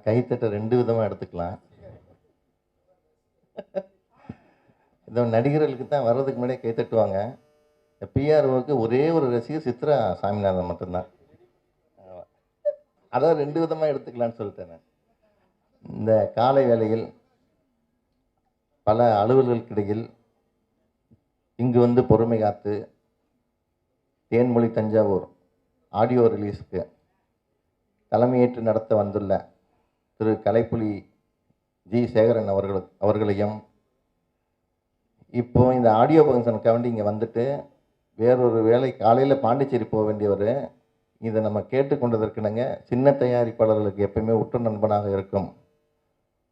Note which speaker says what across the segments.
Speaker 1: கைத்தட்ட 2 விதமாக எடுத்துக்கலாம். இந்த நடிகர்களுக்கு தான் வர்றதுக்கு முன்னாடியே கைத்தட்டுவாங்க. பிஆர்ஓவுக்கு ஒரே ஒரு ரசிகர் சித்ரா சாமிநாதன் மட்டும்தான். அதான் 2 விதமாக எடுத்துக்கலான்னு சொல்லிட்டேன் நான். இந்த காலை வேளையில் பல அலுவல்களுக்கிடையில் இங்கு வந்து பொறுமை காத்து தேன்மொழி தஞ்சாவூர் ஆடியோ ரிலீஸுக்கு தலைமையேற்று நடத்த வந்துள்ள திரு கலைப்புலி ஜி சேகரன் அவர்களையும் இப்போ இந்த ஆடியோ ஃபங்க்ஷனுக்காக வேண்டி இங்கே வந்துட்டு வேறொரு வேலை காலையில் பாண்டிச்சேரி போக வேண்டியவர் இதை நம்ம கேட்டுக்கொண்டதற்குனங்க சின்ன தயாரிப்பாளர்களுக்கு எப்பயுமே உற்ற நண்பனாக இருக்கும்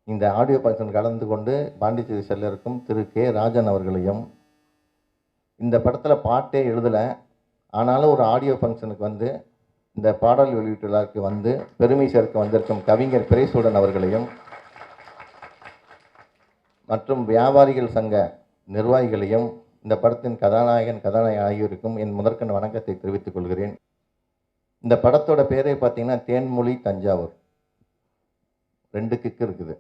Speaker 1: இந்த ஆடியோ ஃபங்க்ஷன் கலந்து கொண்டு பாண்டிச்சேரி செல்ல இருக்கும் திரு கே ராஜன் அவர்களையும், இந்த படத்தில் பாட்டே எழுதலை ஆனாலும் ஒரு ஆடியோ ஃபங்க்ஷனுக்கு வந்து இந்த பாடல் வெளியீட்டு விழாவுக்கு வந்து பெருமை சேர்க்க வந்திருக்கும் கவிஞர் பிரைசூடன் அவர்களையும் மற்றும் வியாபாரிகள் சங்க நிர்வாகிகளையும் இந்த படத்தின் கதாநாயகன் ஆகியோருக்கும் என் முதற்கண் வணக்கத்தை தெரிவித்துக் கொள்கிறேன். இந்த படத்தோட பேரே பார்த்தீங்கன்னா தேன்மொழி தஞ்சாவூர். 2 கிக்கு இருக்குது.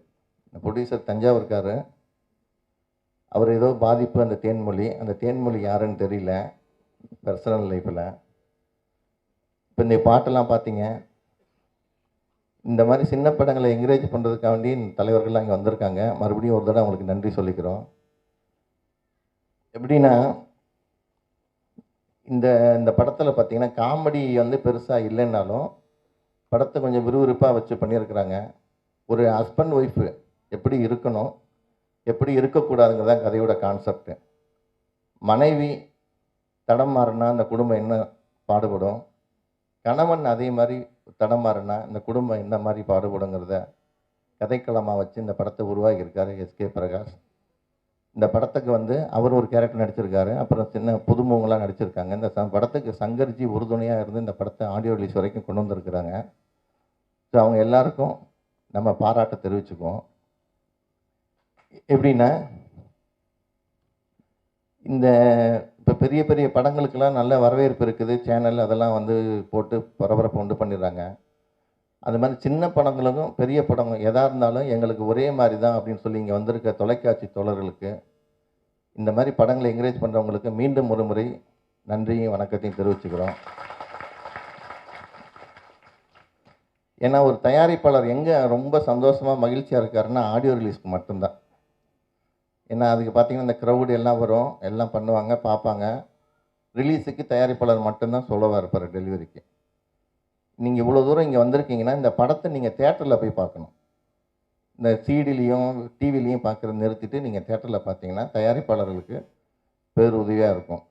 Speaker 1: ப்ரொடியூசர் தஞ்சாவூர்காரு, அவர் ஏதோ பாதிப்பு அந்த தேன்மொழி யாருன்னு தெரியல பர்சனல் லைஃப்பில். இப்போ இந்த பாட்டெல்லாம் பார்த்தீங்க, இந்த மாதிரி சின்ன படங்களை என்கரேஜ் பண்ணுறதுக்காக வேண்டி தலைவர்கள்லாம் இங்கே வந்திருக்காங்க. மறுபடியும் ஒரு தடவை அவங்களுக்கு நன்றி சொல்லிக்கிறோம். எப்படின்னா இந்த படத்தில் பார்த்தீங்கன்னா காமெடி வந்து பெருசாக இல்லைன்னாலும் படத்தை கொஞ்சம் விறுவிறுப்பாக வச்சு பண்ணியிருக்கிறாங்க. ஒரு ஹஸ்பண்ட் ஒய்ஃபு எப்படி இருக்கணும், எப்படி இருக்கக்கூடாதுங்கிறதான் கதையோட கான்செப்டு. மனைவி தடம் மாறினா அந்த குடும்பம் என்ன பாடுபடும், கணவன் அதே மாதிரி தடம் மாறினா இந்த குடும்பம் என்ன மாதிரி பாடுபடுங்கிறத கதைக்களமாக வச்சு இந்த படத்தை உருவாகியிருக்காரு எஸ்கே பிரகாஷ். இந்த படத்துக்கு வந்து அவர் ஒரு கேரக்டர் நடிச்சிருக்காரு, அப்புறம் சின்ன புதுமுகங்களாக நடிச்சிருக்காங்க. இந்த படத்துக்கு சங்கர்ஜி உறுதுணையாக இருந்து இந்த படத்தை ஆடியோ ரிலீஸ் வரைக்கும் கொண்டு வந்திருக்கிறாங்க. ஸோ அவங்க எல்லாருக்கும் நம்ம பாராட்ட தெரிவிச்சுக்குவோம். எப்படின்னா இந்த இப்போ பெரிய பெரிய படங்களுக்கெல்லாம் நல்ல வரவேற்பு இருக்குது, சேனல் அதெல்லாம் வந்து போட்டு பரபரப்பு உண்டு பண்ணிடுறாங்க. அது மாதிரி சின்ன படங்களுக்கும் பெரிய படங்களும் எதாக இருந்தாலும் எங்களுக்கு ஒரே மாதிரி தான் அப்படின்னு சொல்லி இங்கே வந்திருக்க தொலைக்காட்சி தோழர்களுக்கு, இந்த மாதிரி படங்களை என்கரேஜ் பண்ணுறவங்களுக்கு மீண்டும் ஒரு முறை நன்றியும் வணக்கத்தையும் தெரிவிச்சுக்கிறோம். ஏன்னா ஒரு தயாரிப்பாளர் எங்கே ரொம்ப சந்தோஷமாக மகிழ்ச்சியாக இருக்காருன்னா ஆடியோ ரிலீஸ்க்கு மட்டும்தான். ஏன்னா அதுக்கு பார்த்தீங்கன்னா இந்த க்ரௌடு எல்லாம் வரும், எல்லாம் பண்ணுவாங்க, பார்ப்பாங்க. ரிலீஸுக்கு தயாரிப்பாளர் மட்டும்தான் சொல்லவாக இருப்பார் டெலிவரிக்கு. நீங்கள் இவ்வளோ தூரம் இங்கே வந்திருக்கீங்கன்னா இந்த படத்தை நீங்கள் தேட்டரில் போய் பார்க்கணும். இந்த சிடிலையும் டிவிலையும் பார்க்குறத நிறுத்திட்டு நீங்கள் தேட்டரில் பார்த்தீங்கன்னா தயாரிப்பாளர்களுக்கு பேருதவியாக இருக்கும்.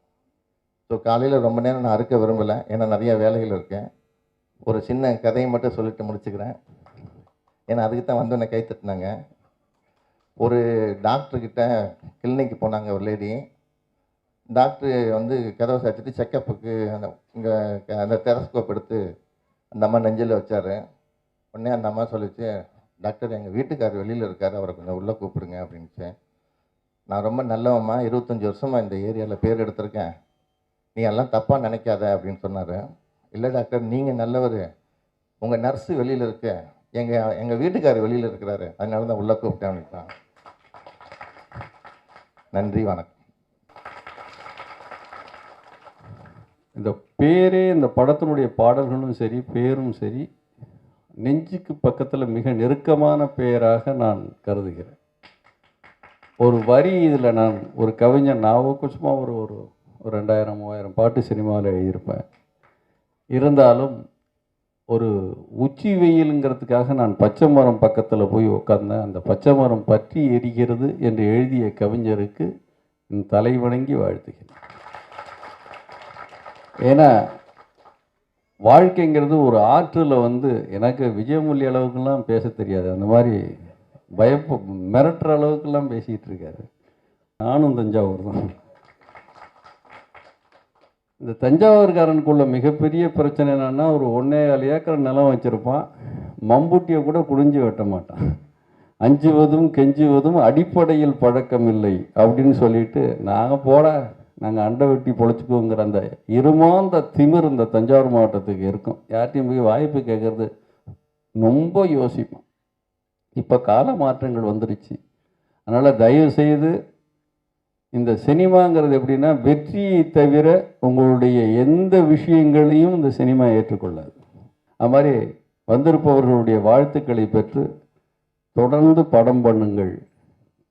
Speaker 1: ஸோ காலையில் ரொம்ப நேரம் நான் அறுக்க விரும்பலை, ஏன்னா நிறையா வேலைகள் இருக்கேன். ஒரு சின்ன கதையை மட்டும் சொல்லிட்டு முடிச்சுக்கிறேன். ஏன்னா அதுக்கு தான் வந்து என்னை கை தட்டினாங்க. ஒரு டாக்டர்கிட்ட கிளினிக்கு போனாங்க ஒரு லேடி. டாக்டரு வந்து கதவை சாத்திட்டு செக்கப்புக்கு இங்கே அந்த டெலஸ்கோப் எடுத்து அந்த அம்மா நெஞ்சில் வச்சார். உடனே அந்த அம்மா சொல்லிச்சு, டாக்டர் எங்கள் வீட்டுக்காரர் வெளியில் இருக்கார், அவரை கொஞ்சம் உள்ளே கூப்பிடுங்க அப்படின்ச்சு. நான் ரொம்ப நல்லவம்மா, 25 வருஷமாக இந்த ஏரியாவில் பேர் எடுத்திருக்கேன், நீ எல்லாம் தப்பாக நினைக்காத அப்படின்னு சொன்னார். இல்லை டாக்டர் நீங்கள் நல்லவர், உங்கள் நர்ஸு வெளியில் இருக்க, எங்கள் வீட்டுக்காரர் வெளியில் இருக்கிறாரு, அதனால தான் உள்ளே கூப்பிட்டேன் அப்படின்ட்டான். நன்றி, வணக்கம்.
Speaker 2: இந்த பேரே, இந்த படத்தினுடைய பாடல்களும் சரி பேரும் சரி நெஞ்சுக்கு பக்கத்தில் மிக நெருக்கமான பெயராக நான் கருதுகிறேன். ஒரு வரி இதில் நான் ஒரு கவிஞன் சும்மா ஒரு 2000-3000 பாட்டு சினிமாவில் எழுதியிருப்பேன். இருந்தாலும் ஒரு உச்சி வெயிலுங்கிறதுக்காக நான் பச்சை மரம் பக்கத்தில் போய் உட்கார்ந்தேன். அந்த பச்சை மரம் பற்றி எரிகிறது என்று எழுதிய கவிஞருக்கு என் தலை வணங்கி வாழ்த்துகிறேன். ஏன்னா வாழ்க்கைங்கிறது ஒரு ஆற்றில் வந்து எனக்கு விஜயமொழி அளவுக்கெல்லாம் பேச தெரியாது, அந்த மாதிரி மிரட்டுற அளவுக்கெல்லாம் பேசிகிட்டு இருக்காரு. நானும் தஞ்சாவூர் தான். இந்த தஞ்சாவூர்காரனுக்குள்ள மிகப்பெரிய பிரச்சனை என்னென்னா, ஒரு 1.25 ஏக்கர் நிலம் வச்சுருப்பான், மம்பூட்டியை கூட குடிஞ்சு வெட்ட மாட்டான். அஞ்சுவதும் கெஞ்சுவதும் அடிப்படையில் பழக்கம் இல்லை அப்படின்னு சொல்லிட்டு நாங்கள் அண்டை வெட்டி பொழைச்சிக்குவோங்கிற அந்த இருமாந்த திமிர் இந்த தஞ்சாவூர் மாவட்டத்துக்கு இருக்கும். யார்ட்டையும் போய் வாய்ப்பு கேட்குறது ரொம்ப யோசிப்போம். இப்போ கால மாற்றங்கள் வந்துருச்சு. அதனால் தயவு செய்து இந்த சினிமாங்கிறது எப்படின்னா, வெற்றியை தவிர உங்களுடைய எந்த விஷயங்களையும் இந்த சினிமா ஏற்றுக்கொள்ளாது. அது மாதிரி வந்திருப்பவர்களுடைய வாழ்த்துக்களை பெற்று தொடர்ந்து படம் பண்ணுங்கள்,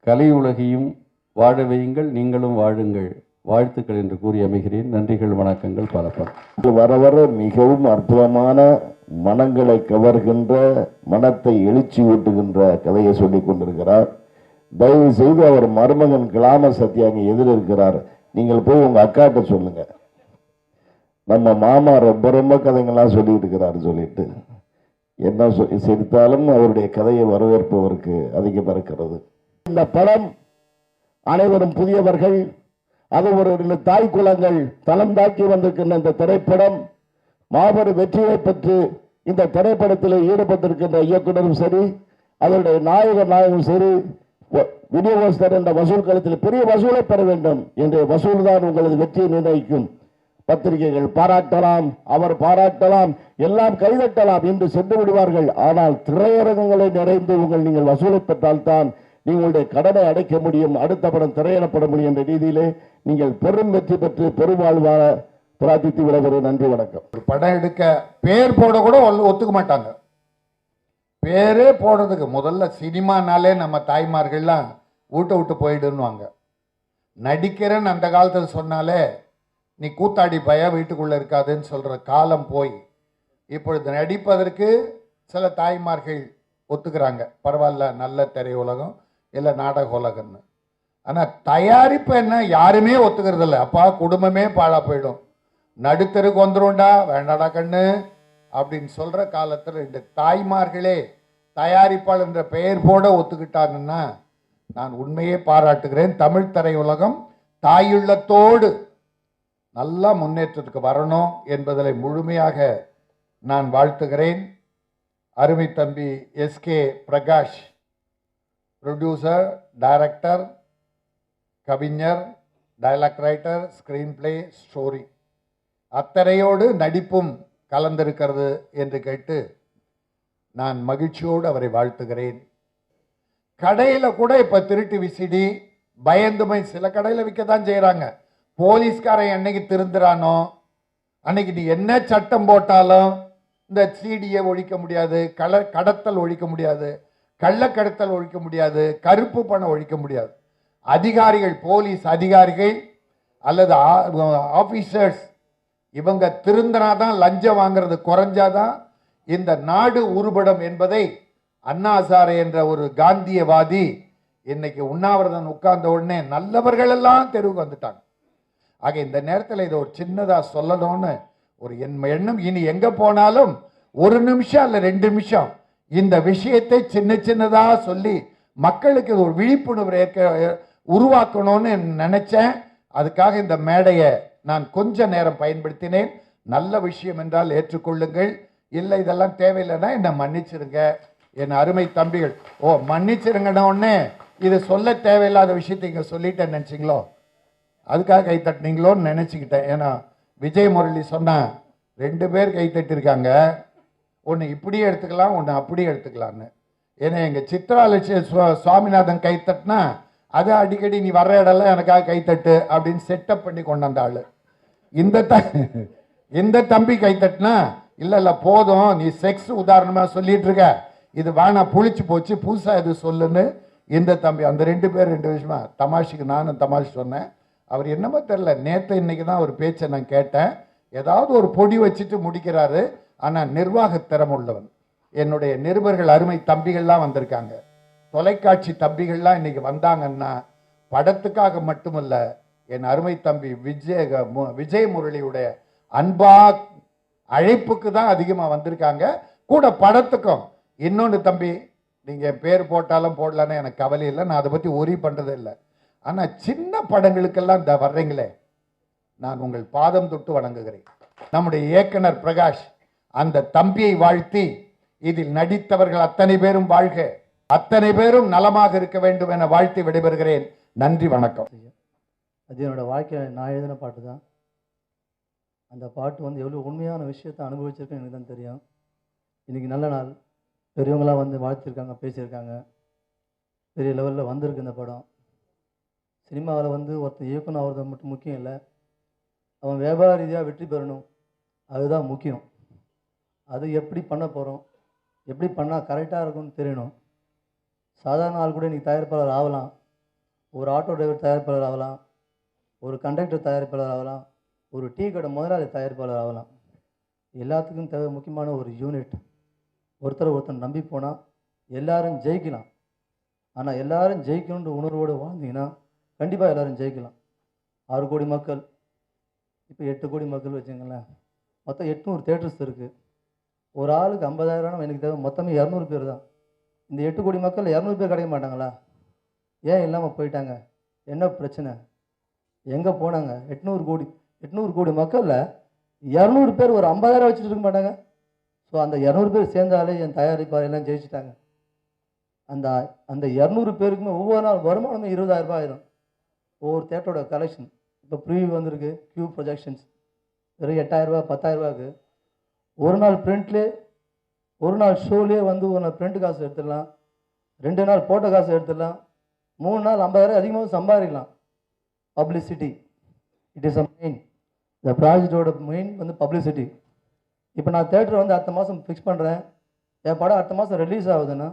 Speaker 2: கலை உலகையும் வாழ வையுங்கள், நீங்களும் வாழுங்கள், வாழ்த்துக்கள் என்று கூறி அமைகிறேன். நன்றிகள், வணக்கங்கள், பல பல.
Speaker 3: வர வர மிகவும் அற்புதமான மனங்களை கவர்கின்ற, மனத்தை எழுச்சி ஊட்டுகின்ற கதையை சொல்லிக் கொண்டிருக்கிறார். தயவு செய்து அவர் மருமகன் கிளாமர் சத்யா அங்கே எதிர் இருக்கிறார், நீங்கள் போய் உங்க அக்காட்ட சொல்லுங்க, நம்ம மாமா ரொம்ப ரொம்ப கதைகள்லாம் சொல்லிட்டு இருக்கிறாரு சொல்லிட்டு என்ன சிரித்தாலும் அவருடைய கதையை வரவேற்பவருக்கு அதிகம் இருக்கிறது. இந்த படம் அனைவரும் புதியவர்கள், அது ஒரு தாய் குலங்கள் தளம் தாக்கி வந்திருக்கின்ற இந்த திரைப்படம் மாபெரும் வெற்றியை பெற்று இந்த திரைப்படத்தில் ஈடுபட்டிருக்கின்ற இயக்குனரும் சரி, அதனுடைய நாயகரும் சரி, விநியோகஸ்தர் என்ற வசூல் களத்தில் பெரிய வசூலை பெற வேண்டும் என்ற வசூல் தான் உங்களது வெற்றியை நிர்ணயிக்கும். பத்திரிகைகள் பாராட்டலாம், அவர் பாராட்டலாம், எல்லாம் கைதட்டலாம் என்று சென்று விடுவார்கள். ஆனால் திரையரங்குகளை நிறைந்து நீங்கள் வசூலை பெற்றால்தான் நீங்களுடைய கடனை அடைக்க முடியும், அடுத்த படம் திரையிடப்பட முடியும் என்ற ரீதியிலே நீங்கள் பெரும் வெற்றி பெற்று பெருவாழ்வார பிரார்த்தித்து விடைபெறும். நன்றி, வணக்கம்.
Speaker 4: ஒரு படம் எடுக்க பேர் போட கூட ஒத்துக்க மாட்டாங்க. பேரே போடுறதுக்கு முதல்ல சினிமானாலே நம்ம தாய்மார்கள்லாம் வீட்டை விட்டு போயிடுன்னுவாங்க. நடிக்கிறேன்னு அந்த காலத்தில் சொன்னாலே நீ கூத்தாடி பய வீட்டுக்குள்ளே இருக்காதுன்னு சொல்கிற காலம் போய் இப்பொழுது நடிப்பதற்கு சில தாய்மார்கள் ஒத்துக்கிறாங்க. பரவாயில்ல, நல்ல திரையுலகம் இல்லை நாடக உலகம்னு. ஆனால் தயாரிப்பு என்ன யாருமே ஒத்துக்கிறதில்ல. அப்பா குடும்பமே பாழா போயிடும், நடுத்தருக்கு வந்துடும்டா, வேண்டாடா கண்ணு அப்படின்னு சொல்கிற காலத்தில் இந்த தாய்மார்களே தயாரிப்பாளர் என்ற பெயர் போட ஒத்துக்கிட்டாங்கன்னா நான் உண்மையே பாராட்டுகிறேன். தமிழ் திரையுலகம் தாயுள்ளத்தோடு நல்லா முன்னேற்றத்துக்கு வரணும் என்பதை முழுமையாக நான் வாழ்த்துகிறேன். அருமை தம்பி எஸ்கே பிரகாஷ், ப்ரொடியூசர், டைரக்டர், கவிஞர், dialogue writer, screen play, story அத்தனையோடு நடிப்பும் கலந்திருக்கிறது என்று கேட்டு நான் மகிழ்ச்சியோடு அவரை வாழ்த்துகிறேன். கடையில் கூட இப்போ திருட்டு விசிடி பயந்துமை சில கடையில் விற்க தான் செய்கிறாங்க. போலீஸ்காரன் என்னைக்கு திருந்துறானோ அன்னைக்கு நீ என்ன சட்டம் போட்டாலும் இந்த சிடியை ஒழிக்க முடியாது, கடத்தல் ஒழிக்க முடியாது, கள்ளக்கடத்தல் ஒழிக்க முடியாது, கருப்பு பணம் ஒழிக்க முடியாது. அதிகாரிகள், போலீஸ் அதிகாரிகள் அல்லது ஆபீசர்ஸ் இவங்க திருந்தனாதான், லஞ்சம் வாங்கிறது குறைஞ்சாதான் இந்த நாடு உருப்படும் என்பதை அண்ணா ஹசாரே என்ற ஒரு காந்தியவாதி இன்னைக்கு உண்ணாவிரதம் உட்கார்ந்த உடனே நல்லவர்கள் எல்லாம் தெருவுக்கு வந்துட்டாங்க. ஆக இந்த நேரத்தில் இதை ஒரு சின்னதா சொல்லணும்னு ஒரு எண்ணம். இனி எங்க போனாலும் ஒரு நிமிஷம் அல்ல 2 நிமிஷம் இந்த விஷயத்தை சின்ன சின்னதா சொல்லி மக்களுக்கு ஒரு விழிப்புணர்வு உருவாக்கணும்னு நினைச்சேன். அதுக்காக இந்த மேடையை நான் கொஞ்ச நேரம் பயன்படுத்தினேன். நல்ல விஷயம் என்றால் ஏற்றுக்கொள்ளுங்கள், இல்லை இதெல்லாம் தேவையில்லைன்னா என்னை மன்னிச்சிருங்க. என் அருமை தம்பிகள், மன்னிச்சிருங்கன்னு உடனே இது சொல்ல தேவையில்லாத விஷயத்தை இங்கே சொல்லிட்டேன் நினச்சிங்களோ, அதுக்காக கை தட்டினீங்களோன்னு நினச்சிக்கிட்டேன். ஏன்னா விஜய் முரளி சொன்னா 2 பேர் கை தட்டிருக்காங்க, ஒன்று இப்படியே எடுத்துக்கலாம், ஒன்று அப்படியே எடுத்துக்கலான்னு. ஏன்னா எங்கள் சித்ராலட்சுமி சுவாமிநாதன் கை தட்டினா அது அடிக்கடி நீ வர்ற இடம்ல எனக்காக கைத்தட்டு அப்படின்னு செட்டப் பண்ணி கொண்டாந்த ஆளு. இந்த தம்பி கைத்தட்டுனா இல்ல போதும், நீ செக்ஸ் உதாரணமா சொல்லிட்டு இருக்க, இது வேணா புளிச்சு போச்சு, புதுசா இது சொல்லுன்னு இந்த தம்பி. அந்த 2 பேர் 2 விஷயமா தமாஷுக்கு நானும் தமாஷ் சொன்னேன். அவர் என்னமோ தெரியல, நேற்று இன்னைக்கு தான் ஒரு பேச்சை நான் கேட்டேன். ஏதாவது ஒரு பொடி வச்சுட்டு முடிக்கிறாரு, ஆனா நிர்வாக திறமை உள்ளவன். என்னுடைய நிருபர்கள் அருமை தம்பிகள்லாம் வந்திருக்காங்க, தொலைக்காட்சி தம்பிகள்லாம் இன்னைக்கு வந்தாங்கன்னா படத்துக்காக மட்டுமல்ல, என் அருமை தம்பி விஜய் முரளியுடைய அன்பா அழைப்புக்கு தான் அதிகமாக வந்திருக்காங்க, கூட படத்துக்கும். இன்னொன்று தம்பி, நீங்கள் பேர் போட்டாலும் போடலான்னு எனக்கு கவலை இல்லை, நான் அதை பற்றி ஒரி பண்ணுறது இல்லை. ஆனால் சின்ன படங்களுக்கெல்லாம் இந்த வர்றீங்களே, நான் உங்கள் பாதம் தொட்டு வணங்குகிறேன். நம்முடைய இயக்குனர் பிரகாஷ் அந்த தம்பியை வாழ்த்தி, இதில் நடித்தவர்கள் அத்தனை பேரும் வாழ்க, அத்தனை பேரும் நலமாக இருக்க வேண்டும் என வாழ்த்தி விடைபெறுகிறேன். நன்றி, வணக்கம்.
Speaker 5: அது என்னோட வாழ்க்கையில் நான் எழுதின பாட்டு தான். அந்த பாட்டு எவ்வளோ உண்மையான விஷயத்தை அனுபவிச்சிருக்கேன் எனக்கு தான் தெரியும். இன்றைக்கி நல்ல நாள், பெரியவங்களாம் வந்து வாழ்த்திருக்காங்க, பேசியிருக்காங்க. பெரிய லெவலில் வந்திருக்கு இந்த படம். சினிமாவில் வந்து ஒருத்தன் இயக்குனர் ஆகிறது மட்டும் முக்கியம் இல்லை, அவன் வியாபார ரீதியாக வெற்றி பெறணும், அதுதான் முக்கியம். அது எப்படி பண்ண போகிறோம், எப்படி பண்ணால் கரெக்டாக இருக்கும்னு தெரியணும். சாதாரண ஆள் கூட இன்றைக்கி தயாரிப்பாளர் ஆகலாம், ஒரு ஆட்டோ டிரைவர் தயாரிப்பாளர் ஆகலாம், ஒரு கண்டக்டர் தயாரிப்பாளர் ஆகலாம், ஒரு டீ கடை முதலாளி தயாரிப்பாளர் ஆகலாம். எல்லாத்துக்கும் தேவை முக்கியமான ஒரு யூனிட். ஒருத்தர் நம்பி போனால் எல்லாரும் ஜெயிக்கலாம். ஆனால் எல்லாரும் ஜெயிக்கணுன்ற உணர்வோடு வாழ்ந்தீங்கன்னா கண்டிப்பாக எல்லாரும் ஜெயிக்கலாம். 6 கோடி மக்கள், இப்போ 8 கோடி மக்கள் வச்சுங்களேன், மொத்தம் 800 தேட்டர்ஸ் இருக்குது. ஒரு ஆளுக்கு 50,000 எனக்கு தேவை, மொத்தமே 200 பேர் தான். இந்த 8 கோடி மக்கள் 200 பேர் கிடைக்க மாட்டாங்களா? ஏன் இல்லாமல் போயிட்டாங்க? என்ன பிரச்சனை? எங்கே போனாங்க? 800 கோடி மக்களில் 200 பேர் ஒரு 50,000 வச்சுட்டு இருக்க மாட்டாங்க. ஸோ அந்த 200 பேர் சேர்ந்தாலே என் தயாரிப்பாளர் எல்லாம் ஜெயிச்சிட்டாங்க. அந்த 200 பேருக்குமே ஒவ்வொரு நாள் வருமானமே 20,000 ரூபாய் ஆயிரும். ஒவ்வொரு தேட்டரோட கலெக்ஷன் இப்போ ப்ரீவியூ வந்திருக்கு, கியூ ப்ரொஜெக்ஷன்ஸ் வெறும் 8,000 ரூபா 10,000 ரூபாய்க்கு ஒரு நாள் பிரிண்ட்லேயே, ஒரு நாள் ஷோலேயே வந்து ஒரு நாள் பிரிண்ட் காசு எடுத்துடலாம், 2 நாள் போட்டோ காசு எடுத்துடலாம், 3 நாள் 50,000 அதிகமாக சம்பாதிக்கலாம். Publicity it is a main. இந்த ப்ராஜெக்டோட மெயின் வந்து பப்ளிசிட்டி. இப்போ நான் தேட்டர் வந்து அடுத்த மாதம் ஃபிக்ஸ் பண்ணுறேன், என் படம் அடுத்த மாதம் ரிலீஸ் ஆகுதுன்னா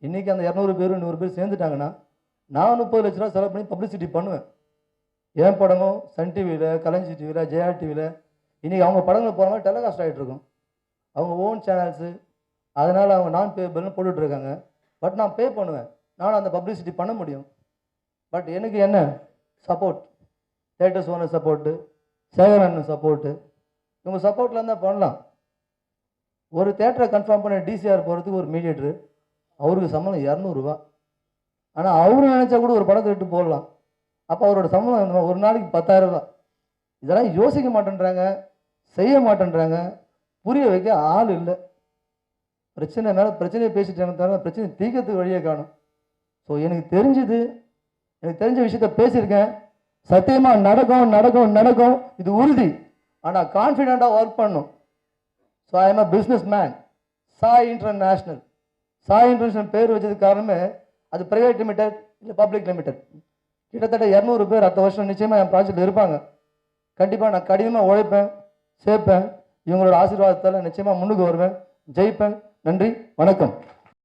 Speaker 5: இன்றைக்கி அந்த 200 பேர் 100 பேர் சேர்ந்துட்டாங்கன்னா நான் 30 லட்ச ரூபா செலவு பண்ணி பப்ளிசிட்டி பண்ணுவேன். என் படமும் சன் டிவியில், கலைஞர் டிவியில், ஜெயா டிவியில் இன்றைக்கி அவங்க படங்கள் போகிற மாதிரி டெலிகாஸ்ட் ஆகிட்டு இருக்கும். அவங்க ஓன் சேனல்ஸு, அதனால் அவங்க நான் பேபிள்னு போட்டுட்ருக்காங்க. பட் நான் பே பண்ணுவேன், நானும் அந்த பப்ளிசிட்டி பண்ண முடியும். பட் எனக்கு என்ன support, theatres owner support, Sekar அண்ணன் சப்போர்ட்டு, இவங்க சப்போர்ட்டில் இருந்தால் பண்ணலாம். ஒரு தேட்டரை கன்ஃபார்ம் பண்ண டிசிஆர் போகிறதுக்கு ஒரு மீடியேட்டரு, அவருக்கு சம்பளம் 200 ரூபா. ஆனால் அவரு நினச்சா கூட ஒரு படத்தை விட்டு போடலாம். அப்போ அவரோட சம்பளம் ஒரு நாளைக்கு 10,000 ரூபா. இதெல்லாம் யோசிக்க மாட்டேன்றாங்க, செய்ய மாட்டேன்றாங்க, புரிய வைக்க ஆள் இல்லை. பிரச்சனை மேலே பிரச்சனையை பேசிட்டாங்க தவிர பிரச்சனை தீர்க்கறதுக்கு வழியை காணும். ஸோ எனக்கு தெரிஞ்ச விஷயத்த பேசியிருக்கேன். சத்தியமாக நடக்கும் நடக்கும் நடக்கும், இது உறுதி. ஆனால் கான்ஃபிடெண்ட்டாக ஒர்க் பண்ணும். So I am a business man. Sai international, Sai international பேர் வச்சதுக்கு காரணமே அது ப்ரைவேட் லிமிடெட் இல்லை பப்ளிக் லிமிடெட். கிட்டத்தட்ட 200 பேர் அடுத்த வருஷம் நிச்சயமாக என் ப்ராஜெக்டில் இருப்பாங்க. கண்டிப்பாக நான் கடினமாக உழைப்பேன், சேர்ப்பேன். இவங்களோட ஆசீர்வாதத்தால் நிச்சயமாக முன்னுக்கு வருவேன், ஜெயிப்பேன். நன்றி, வணக்கம்.